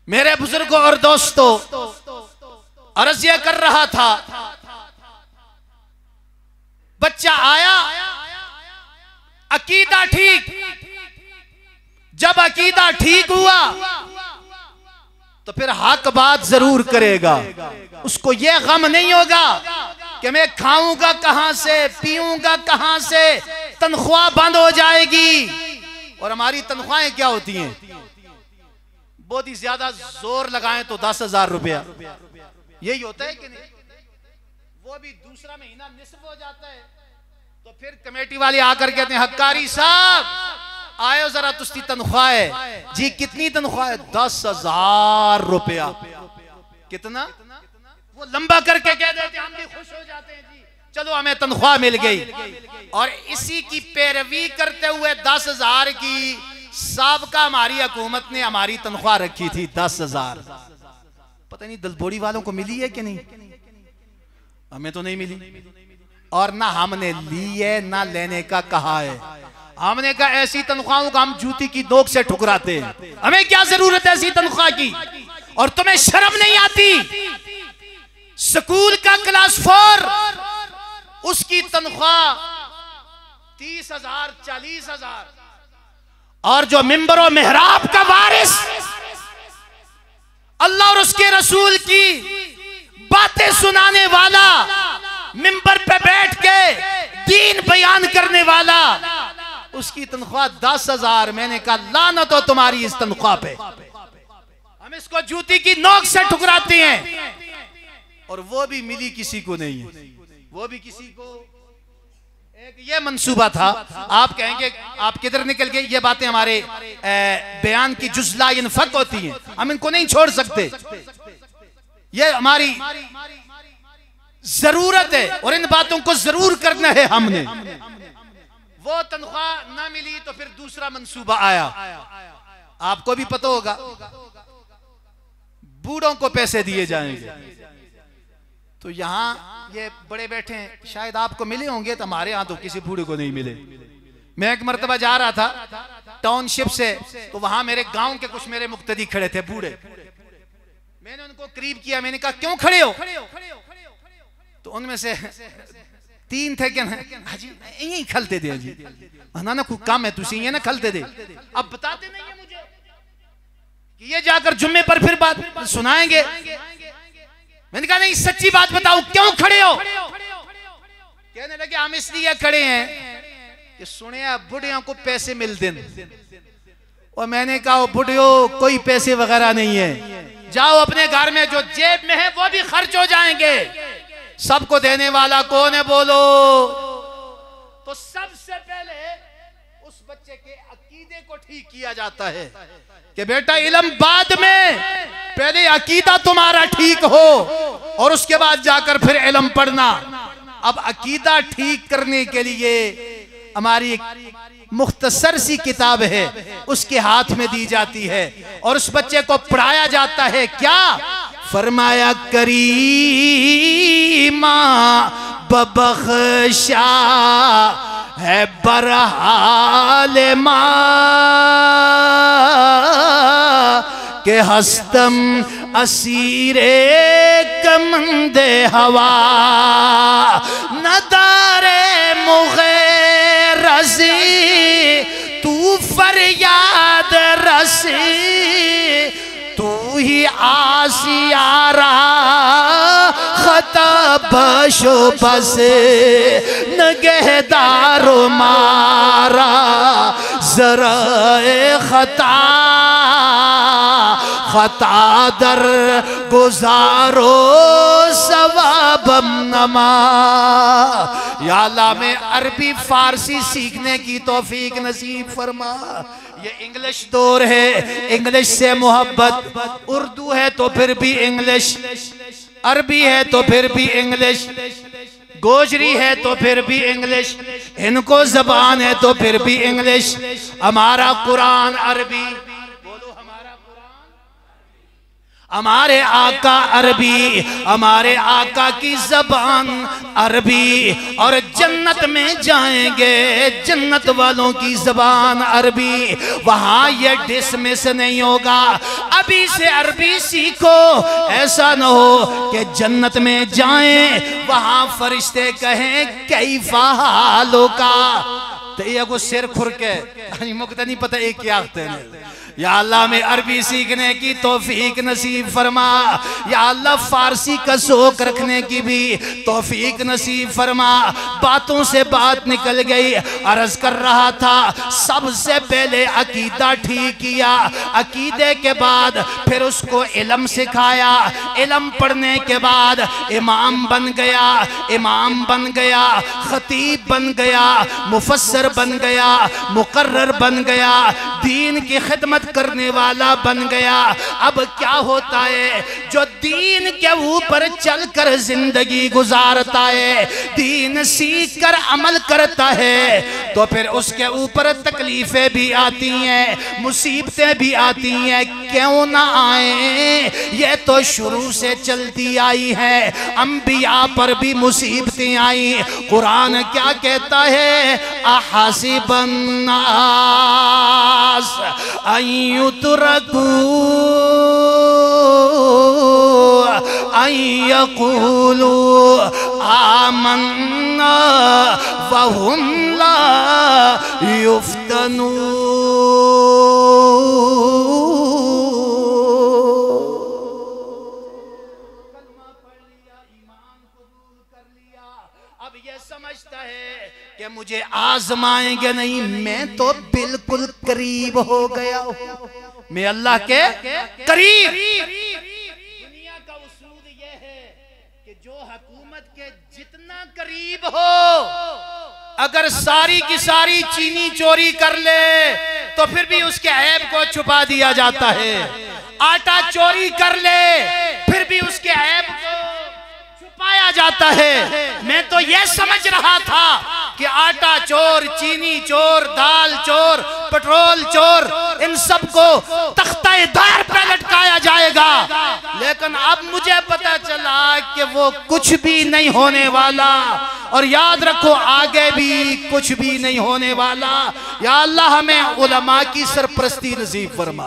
मेरे बुजुर्गों और दोस्तों, अर्ज यह कर रहा था, बच्चा आया, अकीदा ठीक, जब अकीदा ठीक हुआ तो फिर हक बात जरूर करेगा। उसको यह गम नहीं होगा कि मैं खाऊंगा कहां से, पीऊंगा कहां से, तनख्वाह बंद हो जाएगी। और हमारी तनख्वाहें क्या होती हैं? बहुत ही ज्यादा जोर लगाएं तो 10,000 रुपया, यही होता है कि नहीं? वो भी दूसरा महीना निस्फ हो जाता है तो फिर कमेटी वाले आकर कहते हैं, हक्कारी साहब आयो जरा, तुस्ती तनख्वाह है जी। कितनी तनख्वाह है? 10,000 रुपया। कितना? वो लंबा करके कह देते, हम भी खुश हो जाते हैं जी, चलो हमें तनख्वाह मिल गई। और इसी की पैरवी करते हुए 10,000 की साबका हमारी हुकूमत ने हमारी तनख्वाह रखी थी 10,000। पता नहीं दलबोड़ी वालों को मिली है कि नहीं? हमें तो नहीं मिली, और ना हमने ली है ना लेने का कहा है। हमने कहा ऐसी तनख्वाहों को हम जूती की नोक से ठुकराते हैं, हमें क्या जरूरत है ऐसी तनख्वाह की? और तुम्हें शर्म नहीं आती? स्कूल का क्लास 4 उसकी तनख्वाह 30,000 40,000, और जो मिंबर और मेहराब का वारिस, अल्लाह और उसके रसूल की बातें सुनाने वाला, मिंबर पे बैठ के दीन बयान करने वाला, उसकी तनख्वाह 10,000। मैंने कहा लानत हो तुम्हारी इस तनख्वाह पे, हम इसको जूती की नोक से ठुकराते हैं। और वो भी मिली किसी को नहीं है, वो भी किसी को। एक ये मंसूबा था, आप कहेंगे आप किधर निकल गए, ये बातें हमारे बयान की जुज़ला इनफक होती हैं, हम इनको नहीं छोड़ सकते, ये हमारी जरूरत है और इन बातों को जरूर करना है हमने। वो तनख्वाह ना मिली तो फिर दूसरा मंसूबा आया, आपको भी पता होगा, बूढ़ों को पैसे दिए जाएंगे। तो यहाँ ये बड़े बैठे हैं, शायद आपको मिले होंगे, तो हमारे यहाँ तो किसी बूढ़े को नहीं मिले। मैं एक मर्तबा जा रहा था टाउनशिप से, तो वहां मेरे गांव के कुछ मेरे मुक्तदी खड़े थे बूढ़े। मैंने उनको करीब किया, मैंने कहा क्यों खड़े हो? तो उनमें से 3 थे कि हाजी यही खलते दे जी, ना ना कोई काम है तुझे, ये ना खलते दे। अब बताते नहीं है मुझे कि ये जाकर जुम्मे पर फिर बात सुनाएंगे। मैंने कहा नहीं सच्ची बात बताओ, क्यों खड़े हो? कहने लगे हम इसलिए खड़े हैं कि सुने बुढ़ियों को पैसे मिलते हैं। और मैंने कहा बुढ़ियों कोई पैसे वगैरह नहीं है, जाओ अपने घर में जो जेब में है वो भी खर्च हो जाएंगे, सबको देने वाला कौन है बोलो? तो सबसे पहले उस बच्चे के अकीदे को ठीक किया जाता है कि बेटा इल्म बाद में, पहले अकीदा तुम्हारा ठीक हो और उसके बाद जाकर फिर इल्म पढ़ना। अब अकीदा ठीक करने के लिए हमारी एक मुख्तसर सी किताब है, उसके हाथ में दी जाती है और उस बच्चे को पढ़ाया जाता है। क्या फरमाया? करीमा बबख्शा है बरहाल माँ के हस्तम असीरे कमंदे हवा नदारे मुगे रसी तू फरियाद रसी तू ही आसियारा खता बशो बस नगहदारो मारा जरा खता खता दर गुजारो सवाबम नमा। या अल्लाह में अरबी फारसी सीखने की तौफीक नसीब फरमा। ये इंग्लिश दौर है, इंग्लिश से मोहब्बत, उर्दू है तो फिर भी इंग्लिश, अरबी है तो फिर भी इंग्लिश, गोजरी है तो फिर भी इंग्लिश, इनको जबान है तो फिर भी इंग्लिश। हमारा कुरान अरबी, बोलो हमारा कुरान, हमारे आका अरबी, हमारे आका की जबान अरबी, और जन्नत में जाएंगे जन्नत वालों की जबान अरबी। वहां ये डिसमिस नहीं होगा, अभी से अरबी सीखो। ऐसा न हो कि जन्नत में जाएं वहां फरिश्ते कहें कैफा हालो का, तो ये को सिर खुर के मुझे नहीं पता एक क्या या अल्लाह में अरबी सीखने की तौफीक नसीब फरमा। या अल्लाह फारसी का शौक रखने की भी तौफीक नसीब फरमा। बातों से बात निकल गई, अर्ज कर रहा था सबसे पहले अकीदा ठीक किया, अकीदे के बाद फिर उसको इल्म सिखाया, इल्म पढ़ने के बाद इमाम बन गया, इमाम बन गया, खतीब बन गया, मुफस्सर बन गया, मुकर्रर बन गया, दीन की खिदमत करने वाला बन गया। अब क्या होता है, जो दीन के ऊपर चलकर जिंदगी गुजारता है, दीन सीख कर अमल करता है, तो फिर उसके ऊपर तकलीफें भी आती हैं, मुसीबतें भी आती हैं। क्यों ना आए, ये तो शुरू से चलती आई है, अंबिया पर भी मुसीबतें आई। कुरान क्या कहता है, अहसिबन नास अय्युतरकू अय्यक़ूलू आमन्ना वहुम ला युफ्तनून। अब ये समझता है कि मुझे आजमाएंगे नहीं, मैं तो बिल्कुल करीब हो गया हूं, मैं अल्लाह के करीब। दुनिया का उसूल ये है कि जो हुकूमत के जितना करीब हो, अगर सारी की सारी चीनी चोरी कर ले तो फिर भी उसके ऐब को छुपा दिया जाता है। आटा चोरी कर ले फिर भी उसके ऐब को पाया जाता है। मैं तो यह समझ रहा था कि आटा चोर, चीनी चोर, दाल चोर, पेट्रोल चोर, इन सबको तख्ता-ए-दार पे लटकाया जाएगा, लेकिन अब मुझे पता चला कि वो कुछ भी नहीं होने वाला। और याद रखो आगे भी कुछ भी नहीं होने वाला। या अल्लाह हमें उलमा की सरपरस्ती नसीब फरमा।